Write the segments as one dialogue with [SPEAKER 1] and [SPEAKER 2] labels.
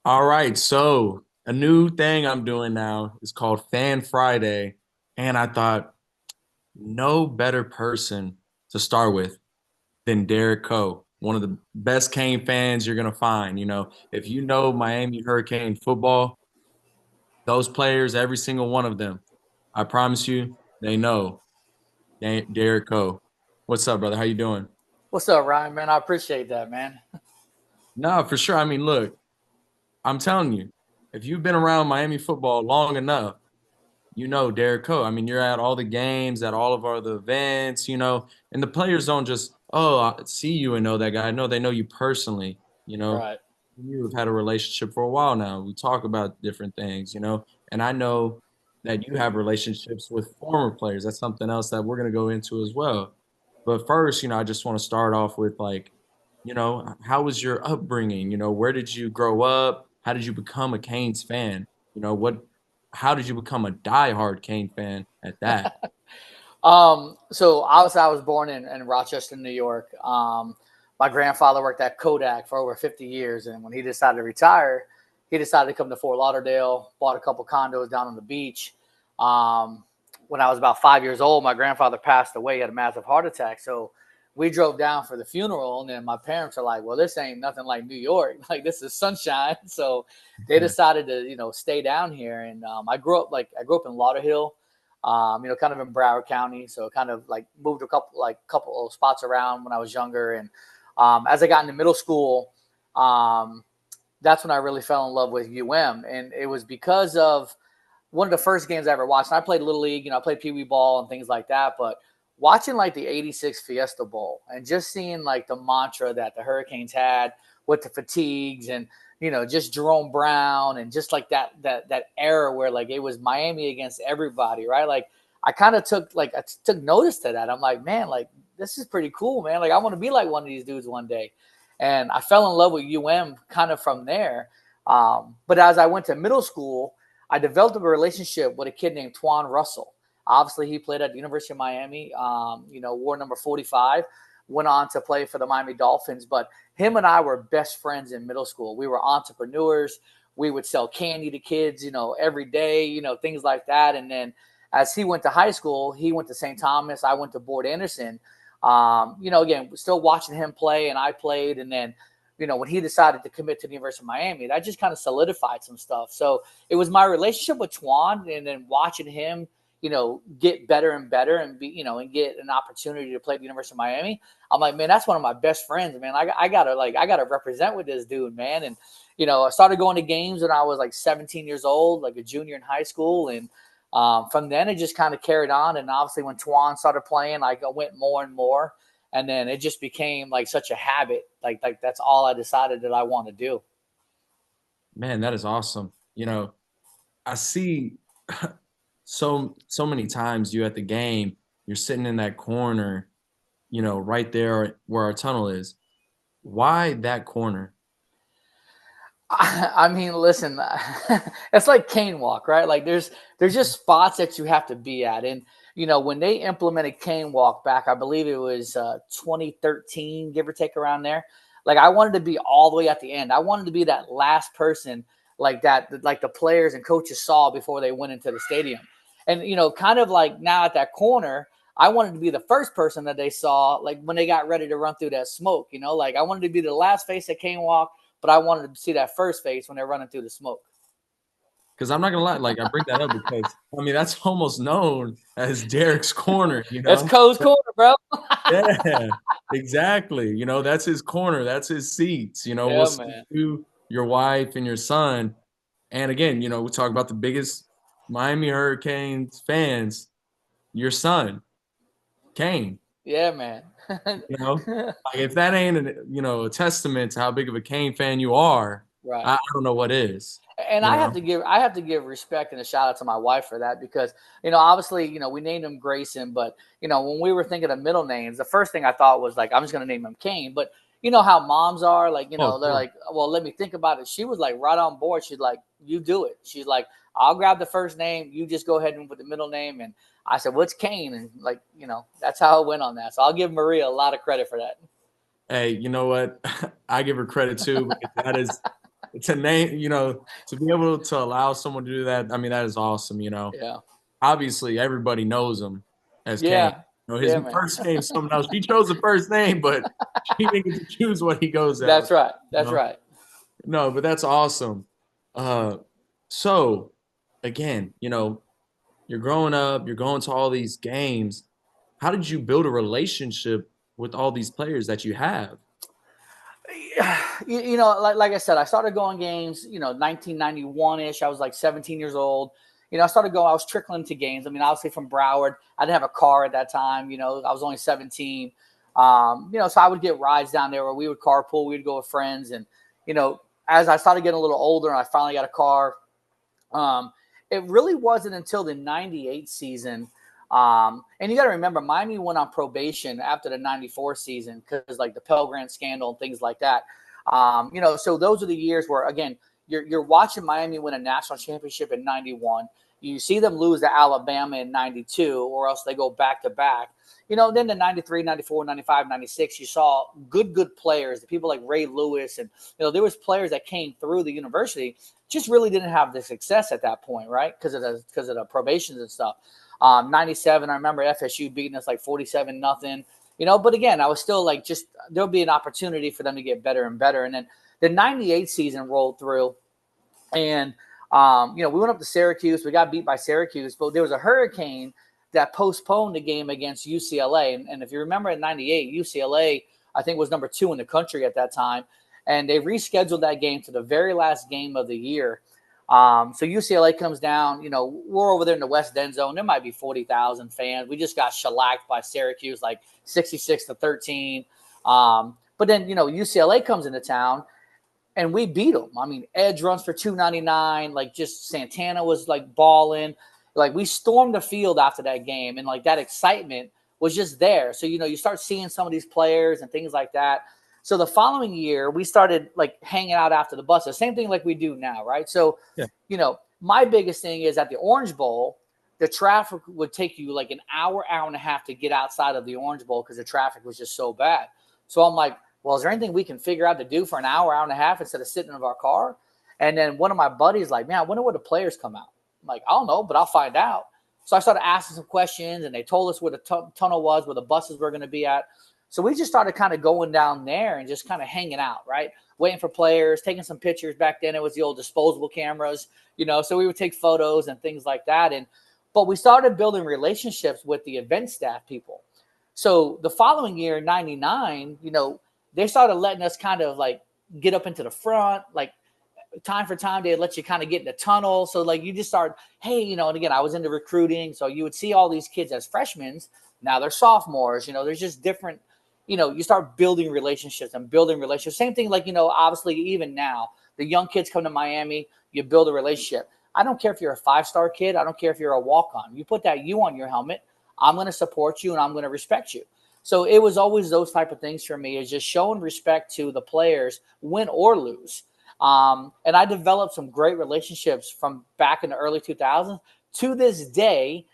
[SPEAKER 1] All right, so a new thing I'm doing now is called Fan Friday, and I thought no better person to start with than Derek Coe, one of the best Kane fans you're gonna find. If you know Miami Hurricane football, those players, every single one of them, I promise you, they know Derek Coe. What's up, brother? How you doing?
[SPEAKER 2] What's up, Ryan, man? I appreciate that, man.
[SPEAKER 1] No, for sure. I mean, look, I'm telling you, if you've been around Miami football long enough, you know Derek Coe. I mean, you're at all the games, at all of our the events, and the players don't just, oh, I see you and know that guy. No, they know you personally. You know,
[SPEAKER 2] Right.
[SPEAKER 1] you've had a relationship for a while now. We talk about different things, and I know that you have relationships with former players. That's something else that we're going to go into as well. But first, I just want to start off with like, how was your upbringing? Where did you grow up? How did you become a Canes fan? What how did you become a diehard Kane fan at that?
[SPEAKER 2] So obviously I was born in Rochester, New York. My grandfather worked at Kodak for over 50 years, and when he decided to retire, he decided to come to Fort Lauderdale, bought a couple condos down on the beach. Um, when I was about 5 years old, my grandfather passed away. He had a massive heart attack. So we drove down for the funeral, and then my parents are like, "Well, this ain't nothing like New York. Like this is sunshine." So they decided to, stay down here. And I grew up in Lauderhill, kind of in Broward County. So kind of like moved a couple of spots around when I was younger. And as I got into middle school, um, that's when I really fell in love with UM. And it was because of one of the first games I ever watched. And I played Little League, I played Pee Wee Ball and things like that. But watching like the '86 Fiesta Bowl and just seeing like the mantra that the Hurricanes had with the fatigues and just Jerome Brown and just like that era where like it was Miami against everybody, right? Like I took notice to that. I'm like, man, like this is pretty cool, man. Like I want to be like one of these dudes one day. And I fell in love with UM kind of from there. But as I went to middle school, I developed a relationship with a kid named Twan Russell. Obviously, he played at the University of Miami, wore number 45, went on to play for the Miami Dolphins. But him and I were best friends in middle school. We were entrepreneurs. We would sell candy to kids, every day, things like that. And then as he went to high school, he went to St. Thomas. I went to Board Anderson. Again, still watching him play, and I played. And then, when he decided to commit to the University of Miami, that just kind of solidified some stuff. So it was my relationship with Twan, and then watching him, get better and better and and get an opportunity to play at the University of Miami. I'm like, man, that's one of my best friends, man. I gotta represent with this dude, man. And I started going to games when I was like 17 years old, like a junior in high school, and from then it just kind of carried on. And obviously, when Twan started playing, I went more and more, and then it just became like such a habit. Like that's all I decided that I want to do.
[SPEAKER 1] Man, that is awesome. I see so many times you at the game, you're sitting in that corner, right there where our tunnel is. Why that corner?
[SPEAKER 2] I mean, listen, it's like cane walk, right? Like there's just spots that you have to be at, and when they implemented cane walk back, I believe it was 2013, give or take around there. Like I wanted to be all the way at the end. I wanted to be that last person, like that, like the players and coaches saw before they went into the stadium, and kind of like now at that corner. I wanted to be the first person that they saw, like when they got ready to run through that smoke. Like I wanted to be the last face that cane walk, but I wanted to see that first face when they're running through the smoke.
[SPEAKER 1] Because I'm not gonna lie, like I bring that up because I mean that's almost known as Derek's corner,
[SPEAKER 2] That's Coe's corner, bro.
[SPEAKER 1] Yeah, exactly. That's his corner, that's his seats. We'll
[SPEAKER 2] Yeah,
[SPEAKER 1] see
[SPEAKER 2] man.
[SPEAKER 1] you, your wife, and your son. And again, we talk about the biggest Miami Hurricanes fans, your son, Kane.
[SPEAKER 2] Yeah, man.
[SPEAKER 1] You know, like if that ain't a testament to how big of a Kane fan you are, I,
[SPEAKER 2] Right.
[SPEAKER 1] I don't know what is.
[SPEAKER 2] And
[SPEAKER 1] You
[SPEAKER 2] I
[SPEAKER 1] know,
[SPEAKER 2] have to give respect and a shout out to my wife for that because obviously we named him Grayson, but when we were thinking of middle names, the first thing I thought was like I'm just gonna name him Kane. But you know how moms are, like
[SPEAKER 1] oh, of
[SPEAKER 2] they're
[SPEAKER 1] course.
[SPEAKER 2] like, well, let me think about it. She was like right on board. She's like, you do it. She's like, I'll grab the first name, you just go ahead and put the middle name. And I said, what's Kane? And like that's how it went on that. So I'll give Maria a lot of credit for that.
[SPEAKER 1] Hey, you know what? I give her credit too because that is to name, to be able to allow someone to do that, I mean, that is awesome,
[SPEAKER 2] Yeah.
[SPEAKER 1] Obviously, everybody knows him as Kane.
[SPEAKER 2] Yeah.
[SPEAKER 1] His
[SPEAKER 2] Yeah, man.
[SPEAKER 1] first name's someone else. He chose the first name, but he didn't get to choose what he goes
[SPEAKER 2] That's
[SPEAKER 1] as.
[SPEAKER 2] right.
[SPEAKER 1] You
[SPEAKER 2] That's
[SPEAKER 1] know?
[SPEAKER 2] right.
[SPEAKER 1] No, but that's awesome. Uh, so again, you're growing up, you're going to all these games. How did you build a relationship with all these players that you have?
[SPEAKER 2] Like I said, I started going games, 1991 ish. I was like 17 years old. I started going, I was trickling to games. I mean, obviously from Broward, I didn't have a car at that time. I was only 17. So I would get rides down there where we would carpool, we'd go with friends. And, you know, as I started getting a little older and I finally got a car, um, it really wasn't until the 98 season. And you got to remember, Miami went on probation after the 94 season because like the Pell Grant scandal and things like that. So those are the years where, again, you're watching Miami win a national championship in 91. You see them lose to Alabama in 92, or else they go back to back. Then the 93, 94, 95, 96, you saw good players, the people like Ray Lewis. And, there was players that came through the university just really didn't have the success at that point, right? Because of the probations and stuff. 97, I remember FSU beating us like 47-0. But again, I was still like, just there'll be an opportunity for them to get better and better. And then the 98 season rolled through, and we went up to Syracuse. We got beat by Syracuse, but there was a hurricane that postponed the game against UCLA. And if you remember in 98, UCLA, I think, was number 2 in the country at that time. And they rescheduled that game to the very last game of the year. So UCLA comes down, we're over there in the West End zone. There might be 40,000 fans. We just got shellacked by Syracuse, like 66-13. But then, UCLA comes into town and we beat them. I mean, Edge runs for 299. Like, just Santana was like balling. Like, we stormed the field after that game, and like that excitement was just there. So you start seeing some of these players and things like that. So the following year, we started like hanging out after the bus. The same thing like we do now, right? So,
[SPEAKER 1] Yeah.
[SPEAKER 2] My biggest thing is at the Orange Bowl, the traffic would take you like an hour, hour and a half to get outside of the Orange Bowl because the traffic was just so bad. So I'm like, well, is there anything we can figure out to do for an hour, hour and a half instead of sitting in our car? And then one of my buddies like, man, I wonder where the players come out. I'm like, I don't know, but I'll find out. So I started asking some questions, and they told us where the tunnel was, where the buses were going to be at. So we just started kind of going down there and just kind of hanging out, right? Waiting for players, taking some pictures. Back then it was the old disposable cameras, so we would take photos and things like that. But we started building relationships with the event staff people. So the following year, 99, they started letting us kind of like get up into the front, like time for time they let you kind of get in the tunnel. So like you just start, hey, and again, I was into recruiting. So you would see all these kids as freshmen. Now they're sophomores, there's just different, you start building relationships and building relationships. Same thing, like, obviously even now, the young kids come to Miami, you build a relationship. I don't care if you're a 5-star kid. I don't care if you're a walk-on. You put that U on your helmet, I'm going to support you and I'm going to respect you. So it was always those type of things for me, is just showing respect to the players, win or lose. And I developed some great relationships from back in the early 2000s. To this day,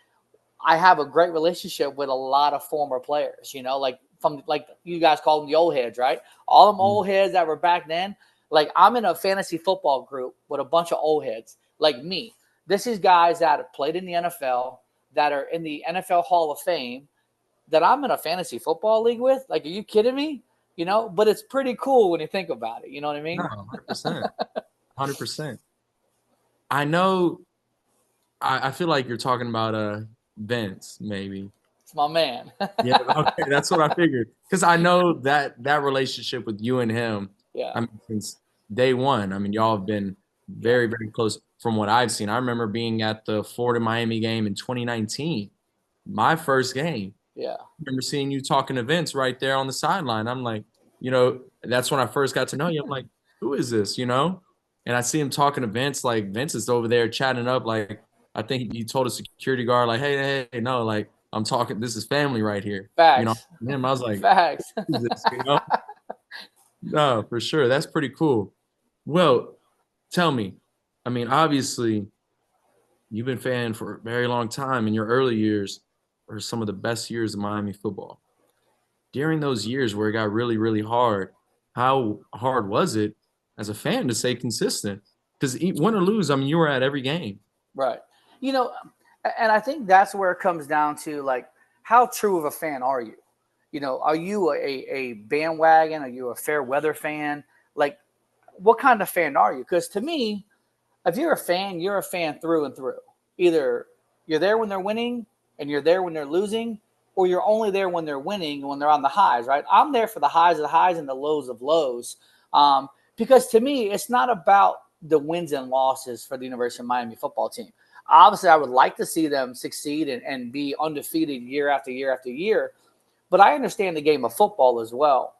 [SPEAKER 2] I have a great relationship with a lot of former players, like from, like you guys call them the old heads, right? All them
[SPEAKER 1] Mm.
[SPEAKER 2] old heads that were back then. Like, I'm in a fantasy football group with a bunch of old heads like me. This is guys that have played in the NFL, that are in the NFL Hall of Fame, that I'm in a fantasy football league with. Like, are you kidding me? But it's pretty cool when you think about it. You know what I
[SPEAKER 1] No,
[SPEAKER 2] mean?
[SPEAKER 1] 100%. 100%. I know. I feel like you're talking about Vince, maybe.
[SPEAKER 2] It's my man.
[SPEAKER 1] Yeah, okay, that's what I figured. Because I know that relationship with you and him,
[SPEAKER 2] Yeah.
[SPEAKER 1] I mean, since day one. I mean, y'all have been
[SPEAKER 2] Yeah.
[SPEAKER 1] very, very close from what I've seen. I remember being at the Florida Miami game in 2019, my first game.
[SPEAKER 2] Yeah.
[SPEAKER 1] I remember seeing you talking to Vince right there on the sideline. I'm like, that's when I first got to know you. I'm like, who is this? And I see him talking to Vince, like Vince is over there chatting up. Like, I think he told a security guard, like, hey, no, like, I'm talking, this is family right here.
[SPEAKER 2] Facts.
[SPEAKER 1] Him, I was like,
[SPEAKER 2] Facts.
[SPEAKER 1] who is this? No, for sure. That's pretty cool. Well, tell me, I mean, obviously, you've been fan for a very long time, and your early years are some of the best years of Miami football. During those years where it got really, really hard, how hard was it? as a fan to stay consistent. Because win or lose, I mean, you were at every game.
[SPEAKER 2] Right. You know, and I think that's where it comes down to, like, how true of a fan are you? You know, are you a bandwagon? Are you a fair weather fan? Like, what kind of fan are you? Because to me, if you're a fan through and through. Either you're there when they're winning and you're there when they're losing, or you're only there when they're winning and when they're on the highs, right? I'm there for the highs of the highs and the lows of lows. Because to me, it's not about the wins and losses for the University of Miami football team. Obviously, I would like to see them succeed and be undefeated year after year after year. But I understand the game of football as well.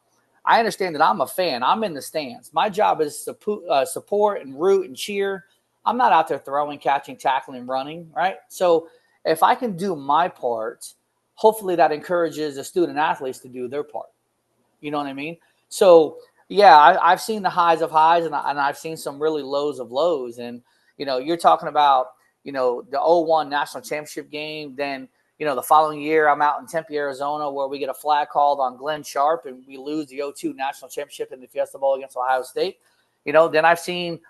[SPEAKER 2] I understand that I'm a fan. I'm in the stands. My job is to support and root and cheer. I'm not out there throwing, catching, tackling, running, right? So if I can do my part, hopefully that encourages the student athletes to do their part. You know what I mean? So yeah, I've seen the highs of highs, and I've seen some really lows of lows. And you're talking about the '01 national championship game. Then the following year, I'm out in Tempe, Arizona, where we get a flag called on Glenn Sharp, and we lose the '02 national championship in the Fiesta Bowl against Ohio State. Then I've seen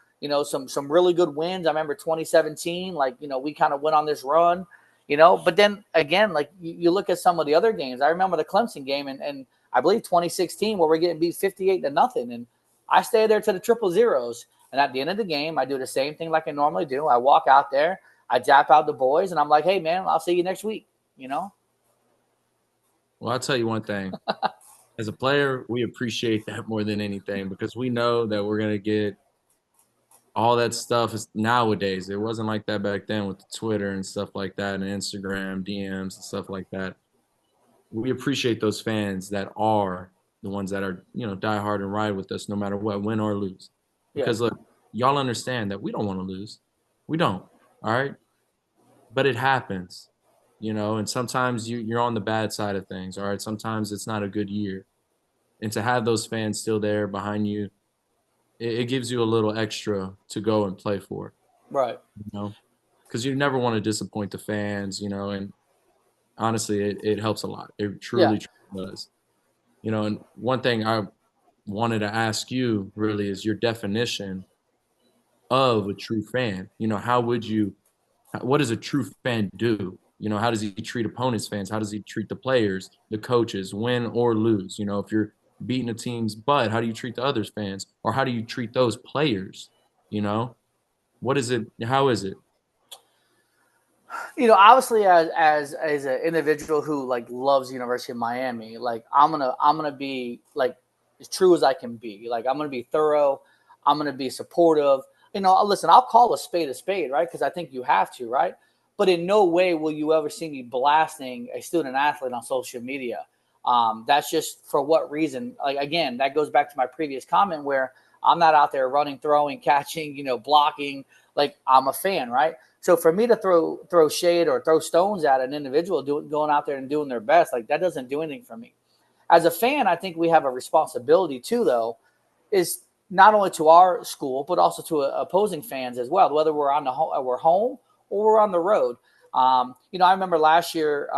[SPEAKER 2] some really good wins. I remember 2017, like we kind of went on this run. But then again, like you look at some of the other games. I remember the Clemson game, and I believe 2016, where we're getting beat 58-0. And I stay there to the triple zeros. And at the end of the game, I do the same thing like I normally do. I walk out there, I jap out the boys, and I'm like, hey, man, I'll see you next week,
[SPEAKER 1] Well, I'll tell you one thing. As a player, we appreciate that more than anything because we know that we're going to get all that stuff is nowadays. It wasn't like that back then with the Twitter and stuff like that and Instagram DMs and stuff like that. We appreciate those fans that are the ones that are, die hard and ride with us no matter what, win or lose.
[SPEAKER 2] Yeah,
[SPEAKER 1] Because look, y'all understand that we don't want to lose. We don't. All right. But it happens, and sometimes you're on the bad side of things. All right. Sometimes it's not a good year. And to have those fans still there behind you, it gives you a little extra to go and play for,
[SPEAKER 2] right.
[SPEAKER 1] you know, because you never want to disappoint the fans, and honestly, it helps a lot. It
[SPEAKER 2] Yeah.
[SPEAKER 1] truly, truly does. And one thing I wanted to ask you really is your definition of a true fan. What does a true fan do? How does he treat opponents' fans? How does he treat the players, the coaches, win or lose? If you're beating a team's butt, how do you treat the others' fans? Or how do you treat those players? You know, what is it? How is it?
[SPEAKER 2] Obviously, as an individual who like loves University of Miami, like I'm gonna be like as true as I can be. Like I'm gonna be thorough. I'm gonna be supportive. Listen, I'll call a spade, right? Because I think you have to, right? But in no way will you ever see me blasting a student athlete on social media. That's just for what reason? Like again, that goes back to my previous comment where I'm not out there running, throwing, catching, blocking. Like I'm a fan, right? So for me to throw shade or throw stones at an individual going out there and doing their best, like that doesn't do anything for me. As a fan, I think we have a responsibility too, though, is not only to our school but also to opposing fans as well. Whether we're home or we're on the road. I remember last year,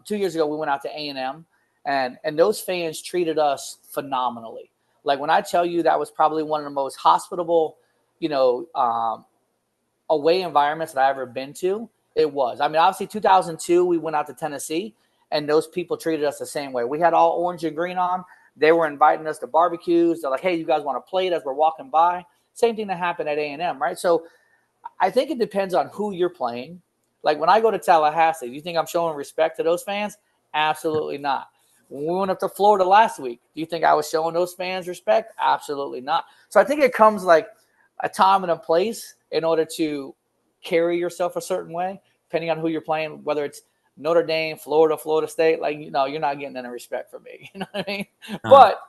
[SPEAKER 2] 2 years ago, we went out to A&M, and those fans treated us phenomenally. Like when I tell you that was probably one of the most hospitable, you know, away environments that I ever been to. It was. I mean, obviously, 2002, we went out to Tennessee, and those people treated us the same way. We had all orange and green on. They were inviting us to barbecues. They're like, "Hey, you guys want to plate as we're walking by?" Same thing that happened at A&M, right? So I think it depends on who you're playing. Like when I go to Tallahassee, do you think I'm showing respect to those fans? Absolutely not. When we went up to Florida last week, do you think I was showing those fans respect? Absolutely not. So I think it comes like a time and a place in order to carry yourself a certain way, depending on who you're playing, whether it's Notre Dame, Florida, Florida State. Like, you're not getting any respect from me. You know what I mean?
[SPEAKER 1] Uh,
[SPEAKER 2] But,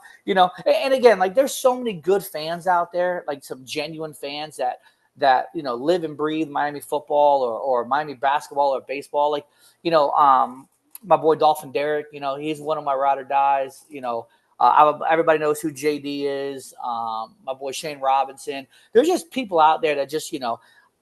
[SPEAKER 2] and again, like there's so many good fans out there, like some genuine fans that live and breathe Miami football or Miami basketball or baseball. Like, my boy Dolphin Derek, he's one of my ride or dies. Everybody knows who JD is. My boy Shane Robinson. There's just people out there that just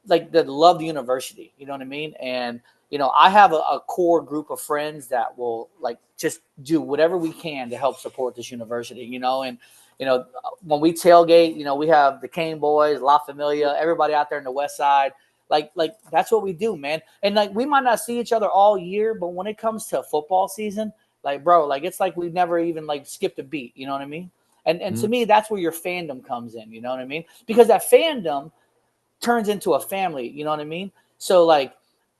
[SPEAKER 2] like that love the university. You know what I mean? And I have a core group of friends that will like just do whatever we can to help support this university. And when we tailgate, we have the Cane Boys, La Familia, everybody out there in the West Side. Like that's what we do, man. And like we might not see each other all year, but when it comes to football season, like bro, like it's like we've never even like skipped a beat. You know what I mean? And to
[SPEAKER 1] Mhm.
[SPEAKER 2] me, that's where your fandom comes in. You know what I mean? Because that fandom turns into a family. You know what I mean? So like,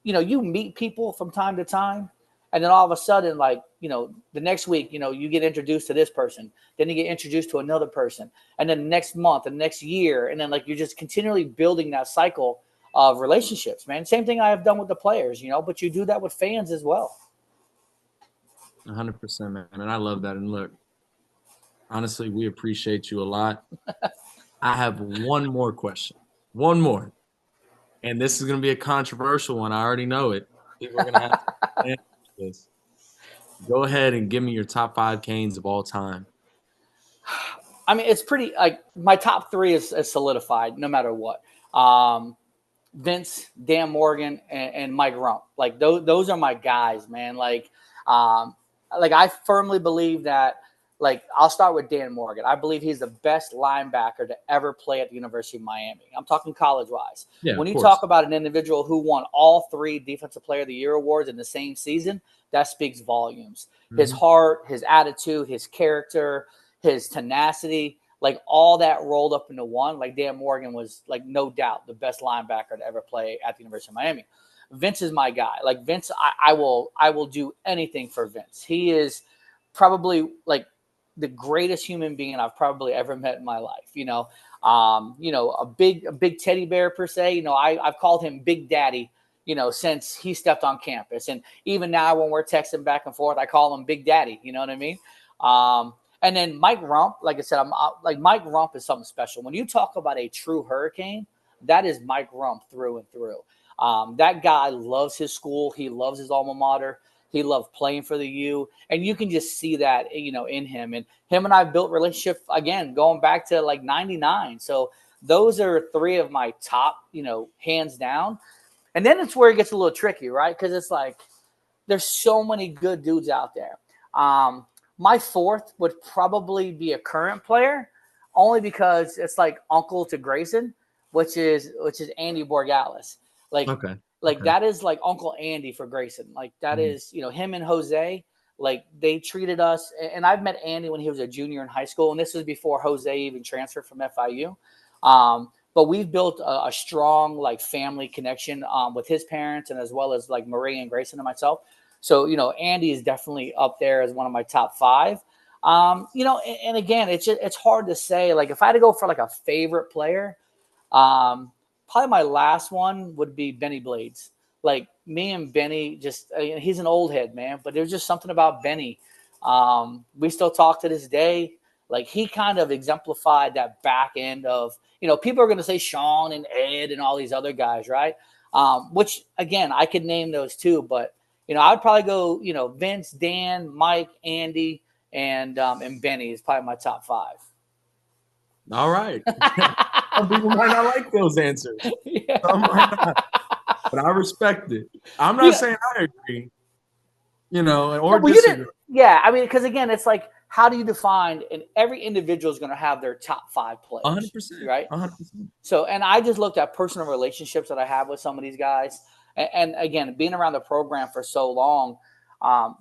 [SPEAKER 2] you meet people from time to time, and then all of a sudden, like, the next week, you get introduced to this person, then you get introduced to another person, and then the next month, and the next year, and then like you're just continually building that cycle of relationships, man. Same thing I have done with the players, but you do that with fans as well.
[SPEAKER 1] 100%, man. And I love that. And look, honestly, we appreciate you a lot. I have one more question. One more. And this is going to be a controversial one. I already know it. People are going to have to answer this. Go ahead and give me your top five Canes of all time.
[SPEAKER 2] I mean, it's pretty like my top three is solidified no matter what. Vince, Dan Morgan, and Mike Rump. Like those are my guys, man. Um, like I firmly believe that. Like I'll start with Dan Morgan. I believe he's the best linebacker to ever play at the University of Miami. I'm talking college wise.
[SPEAKER 1] Yeah,
[SPEAKER 2] When
[SPEAKER 1] of
[SPEAKER 2] you
[SPEAKER 1] course.
[SPEAKER 2] talk about an individual who won all three Defensive Player of the Year awards in the same season, that speaks volumes. His
[SPEAKER 1] Hmm.
[SPEAKER 2] heart, his attitude, his character, his tenacity, like all that rolled up into one. Like Dan Morgan was like no doubt the best linebacker to ever play at the University of Miami. Vince is my guy. Like Vince, I will do anything for Vince. He is probably like the greatest human being I've probably ever met in my life. A big teddy bear per se. I've called him Big Daddy. Since he stepped on campus, and even now when we're texting back and forth, I call him Big Daddy. You know what I mean? And then Mike Rump, like I said, I'm like Mike Rump is something special. When you talk about a true Hurricane, that is Mike Rump through and through. That guy loves his school. He loves his alma mater. He loved playing for the U, and you can just see that in him. And him and I built relationship again, going back to like '99. So those are three of my top, hands down. And then it's where it gets a little tricky, right? Because it's like there's so many good dudes out there. My fourth would probably be a current player, only because it's like uncle to Grayson, which is Andy Borgalis. Like
[SPEAKER 1] Okay.
[SPEAKER 2] like
[SPEAKER 1] Okay.
[SPEAKER 2] that is like Uncle Andy for Grayson. Like that
[SPEAKER 1] Mhm.
[SPEAKER 2] is him and Jose. Like they treated us, and I've met Andy when he was a junior in high school, and this was before Jose even transferred from FIU. But we've built a strong like family connection with his parents and as well as like Marie and Grayson and myself. So, Andy is definitely up there as one of my top five. And again, it's hard to say. Like, if I had to go for like a favorite player, probably my last one would be Benny Blades. Like me and Benny, just he's an old head, man, but there's just something about Benny. We still talk to this day. Like he kind of exemplified that back end of, people are going to say Sean and Ed and all these other guys, right? Which again, I could name those too, but I'd probably go, Vince, Dan, Mike, Andy, and Benny is probably my top five.
[SPEAKER 1] All right. Some people might not like those answers. Some
[SPEAKER 2] Yeah.
[SPEAKER 1] might not, but I respect it. I'm
[SPEAKER 2] you
[SPEAKER 1] not
[SPEAKER 2] know,
[SPEAKER 1] saying I agree,
[SPEAKER 2] no,
[SPEAKER 1] or
[SPEAKER 2] well, you didn't.
[SPEAKER 1] disagree.
[SPEAKER 2] Yeah, I mean, because again, it's like, how do you define? And every individual is going to have their top five players,
[SPEAKER 1] 100%.
[SPEAKER 2] right?
[SPEAKER 1] 100%.
[SPEAKER 2] So, and I just looked at personal relationships that I have with some of these guys, and again, being around the program for so long,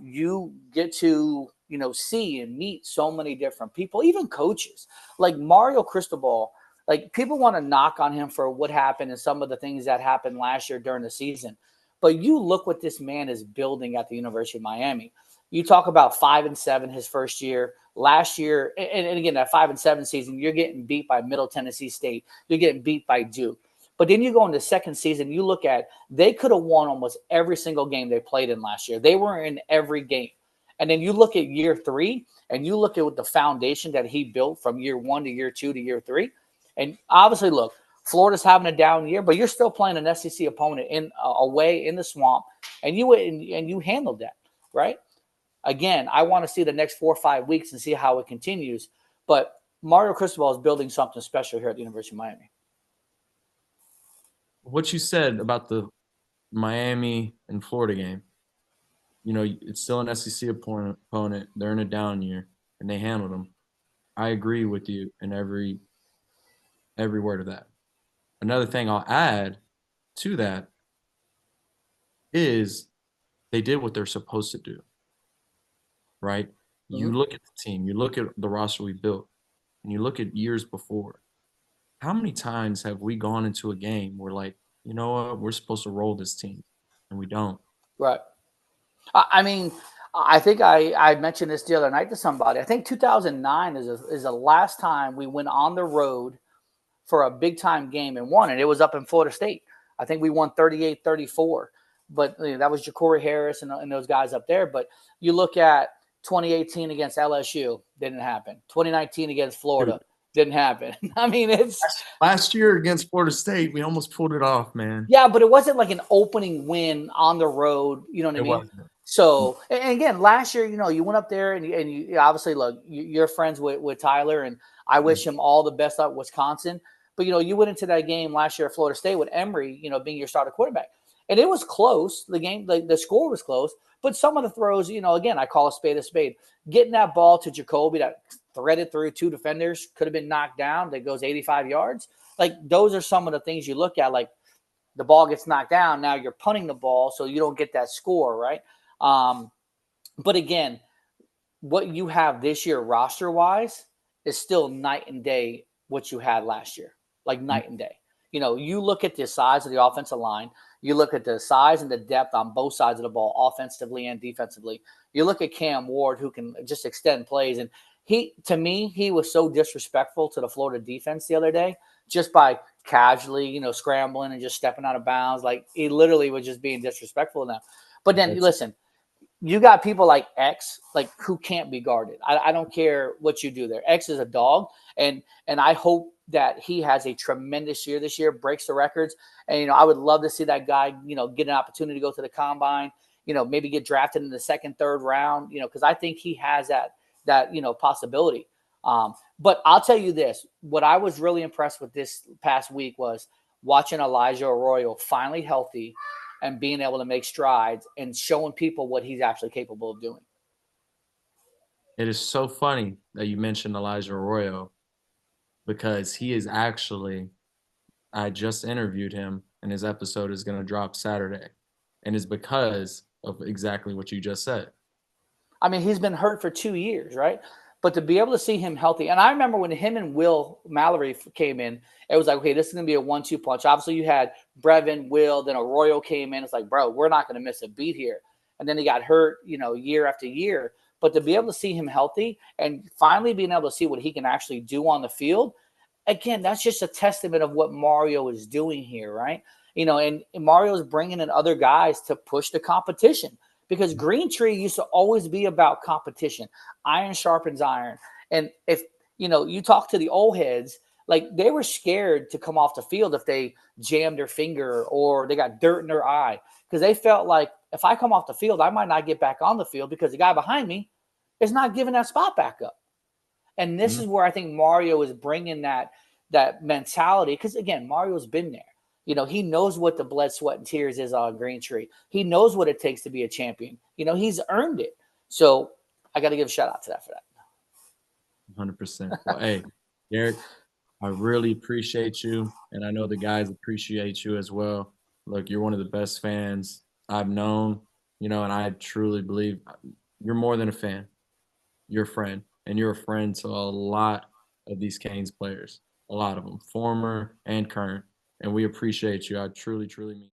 [SPEAKER 2] you get to see and meet so many different people, even coaches like Mario Cristobal. Like people want to knock on him for what happened and some of the things that happened last year during the season, but you look what this man is building at the University of Miami. You talk about 5-7 his first year. Last year, and again, that 5-7 season, you're getting beat by Middle Tennessee State. You're getting beat by Duke. But then you go into second season, you look at they could have won almost every single game they played in last year. They were in every game. And then you look at year three, and you look at the foundation that he built from year one to year two to year three. And obviously, look, Florida's having a down year, but you're still playing an SEC opponent in away in the swamp, and you handled that, right? Again, I want to see the next 4 or 5 weeks and see how it continues. But Mario Cristobal is building something special here at the University of Miami.
[SPEAKER 1] What you said about the Miami and Florida game, it's still an SEC opponent. They're in a down year, and they handled them. I agree with you in every word of that. Another thing I'll add to that is they did what they're supposed to do, right? You
[SPEAKER 2] Mhm.
[SPEAKER 1] look at the team, you look at the roster we built, and you look at years before. How many times have we gone into a game where like, you know what, we're supposed to roll this team and we don't?
[SPEAKER 2] Right. I mean, I think I mentioned this the other night to somebody. I think 2009 is the last time we went on the road for a big time game and won it. It was up in Florida State. I think we won 38-34. But that was Ja'Cory Harris and those guys up there. But you look at 2018 against LSU, didn't happen. 2019 against
[SPEAKER 1] Dude,
[SPEAKER 2] Florida, didn't happen. I mean, it's
[SPEAKER 1] last year against Florida State, we almost pulled it off, man.
[SPEAKER 2] yeah, but it wasn't like an opening win on the road. You know what I
[SPEAKER 1] It
[SPEAKER 2] mean?
[SPEAKER 1] wasn't.
[SPEAKER 2] So, and again, last year, you went up there and you obviously look, you're friends with Tyler, and I
[SPEAKER 1] Yeah.
[SPEAKER 2] wish him all the best at Wisconsin. But you went into that game last year at Florida State with Emory, being your starter quarterback, and it was close. The game, the score was close, but some of the throws, again, I call a spade a spade. Getting that ball to Jacoby that threaded through two defenders could have been knocked down. That goes 85 yards. Like those are some of the things you look at, like the ball gets knocked down. Now you're punting the ball, so you don't get that score, right? Um, but again, what you have this year roster wise is still night and day what you had last year, like
[SPEAKER 1] Mm.
[SPEAKER 2] night and day. You look at the size of the offensive line, you look at the size and the depth on both sides of the ball, offensively and defensively. You look at Cam Ward, who can just extend plays. And to me, he was so disrespectful to the Florida defense the other day just by casually, scrambling and just stepping out of bounds. Like he literally was just being disrespectful to them. But then
[SPEAKER 1] That's
[SPEAKER 2] listen, you got people like X, like who can't be guarded. I don't care what you do there. X is a dog, and I hope that he has a tremendous year this year, breaks the records, and I would love to see that guy, get an opportunity to go to the combine, maybe get drafted in the second, third round, because I think he has that possibility. But I'll tell you this: what I was really impressed with this past week was watching Elijah Arroyo finally healthy and being able to make strides and showing people what he's actually capable of doing.
[SPEAKER 1] It is so funny that you mentioned Elijah Arroyo because he is actually, I just interviewed him and his episode is going to drop Saturday. And it's because of exactly what you just said.
[SPEAKER 2] I mean, he's been hurt for 2 years, right? But to be able to see him healthy, and I remember when him and Will Mallory came in, it was like, okay, this is going to be a 1-2 punch. Obviously, you had Brevin, Will, then Arroyo came in. It's like, bro, we're not going to miss a beat here. And then he got hurt, year after year. But to be able to see him healthy and finally being able to see what he can actually do on the field, again, that's just a testament of what Mario is doing here, right? And Mario's bringing in other guys to push the competition because Green Tree used to always be about competition. Iron sharpens iron. And if, you talk to the old heads, like they were scared to come off the field if they jammed their finger or they got dirt in their eye because they felt like if I come off the field, I might not get back on the field because the guy behind me is not giving that spot back up. And this
[SPEAKER 1] Mhm.
[SPEAKER 2] is where I think Mario is bringing that mentality because again, Mario's been there. He knows what the blood, sweat, and tears is on Green Tree. He knows what it takes to be a champion. He's earned it. So I got to give a shout out to that for that.
[SPEAKER 1] 100%. Well, hey, Derek, I really appreciate you. And I know the guys appreciate you as well. Look, you're one of the best fans I've known, and I truly believe you're more than a fan. You're a friend. And you're a friend to a lot of these Canes players, a lot of them, former and current. And we appreciate you. I truly, truly mean